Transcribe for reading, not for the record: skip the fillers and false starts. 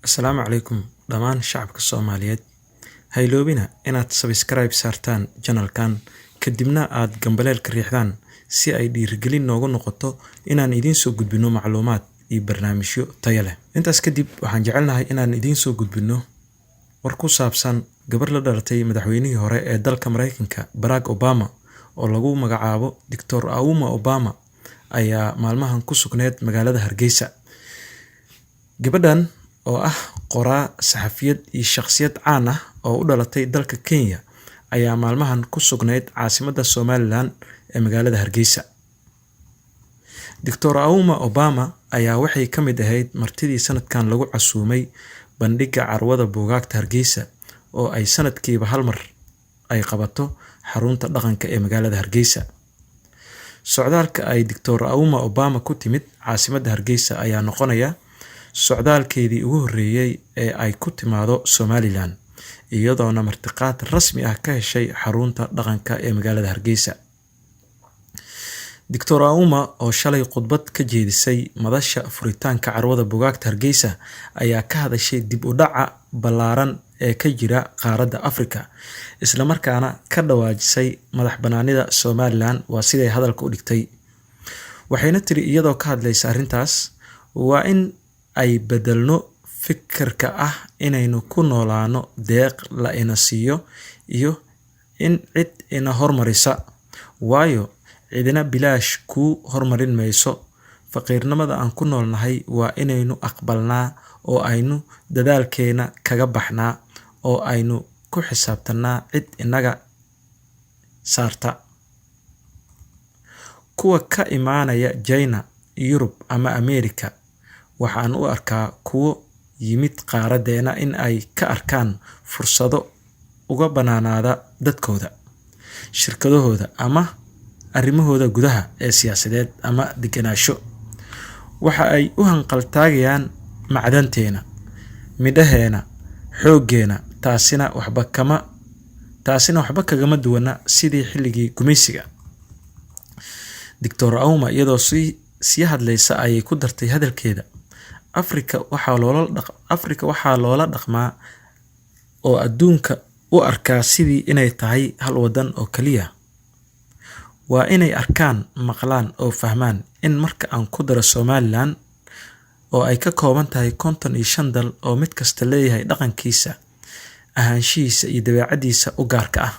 Asalaamu calaykum dhammaan shacabka Soomaaliyeed. Ha iloobina inaad subscribe saartaan channelkan kadibna aad gambaleelka riixdaan si ay dhiirigelin noogu noqoto inaan idiin soo gudbino macluumaad iyo barnaamijyo tayo leh. Intaas kadib waxaan jecelnahay inaan idiin soo gudbino war ku saabsan gabar la dhalatay madaxweynihii hore ee dalka Mareykanka Barack Obama oo lagu magacaabo Dr. Auma Obama ayaa maalmahan ku sugneed magaalada Hargeysa. Gabadhan oo ah qoraa, saxafiyad iyo shakhsiyad caan ah oo u dhalatay dalka Kenya ayaa maalmahan ku sugneyd caasimadda Somaliland ee magaalada Hargeysa. Dr. Auma Obama ayaa waxay ka mid ahayd martidii sanadkan lagu casuumay bandhigga carwada buugaagta Hargeysa oo ay sanadkiiba hal mar ay qabato xarunta dhaqanka ee magaalada Hargeysa. Socdaalka ay Dr. Auma Obama ku timid caasimadda Hargeysa ayaa noqonaya socdaalkeedii ugu horreeyay ee ay ku timaado Somaliland iyadoona martiqaad rasmi ah ka heshay xarunta dhaqanka ee magaalada Hargeysa. Dr. Auma oo shalay khudbad ka jeedisay madasha furitaanka carwada buugaagta Hargeysa ayaa ka hadashay dib u dhaca ballaaran ee ka jira qaaradda Afrika isla markaana ka dhawaajisay madax banaanida Somaliland waa siday hadalka u dhigtay. Waxayna tiri iyadoo ka hadlaysa arrintaas waa in ay bedelno fikirka ah inaynu ku noolaano deeq la ina siiyo iyo in cid ina hormarisa, waayo cidina bilaash ku hormarin mayso. Faqiirnimada aan ku noolnahay waa inaynu aqbalnaa oo aynu dadaalkeena kaga baxnaa oo aynu ku xisaabtanaa cid inaga saarta. Kuwa ka imaanaya China, Yurub ama Amerika waxaan u arkaa kuwo yimid qaaradeena in ay ka arkaan fursado uga banaanaada dadkooda, shirkadahooda ama arrimahooda gudaha ee siyaasadeed ama deganaansho. Waxa ay u hanqaltaagayaan macdanteena, midhaheena, xooggeena, taasina waxba kagama duwana sidii xilligii gumaysiga. Dr. Auma iyadoo sii hadlaysa ayay ku dartay hadalkeeda, Afrika waxaa loola dhaqmaa oo adduunka u arkaa sidii inay tahay hal wadan oo kaliya. Waa inay arkaan, maqlaan oo fahmaan in marka aan ku daro Somaliland oo ay ka kooban tahay 55 dal oo mid kasta leeyahay dhaqankiisa, ahaanshihiisa iyo dabeecadiisa u gaarka ah.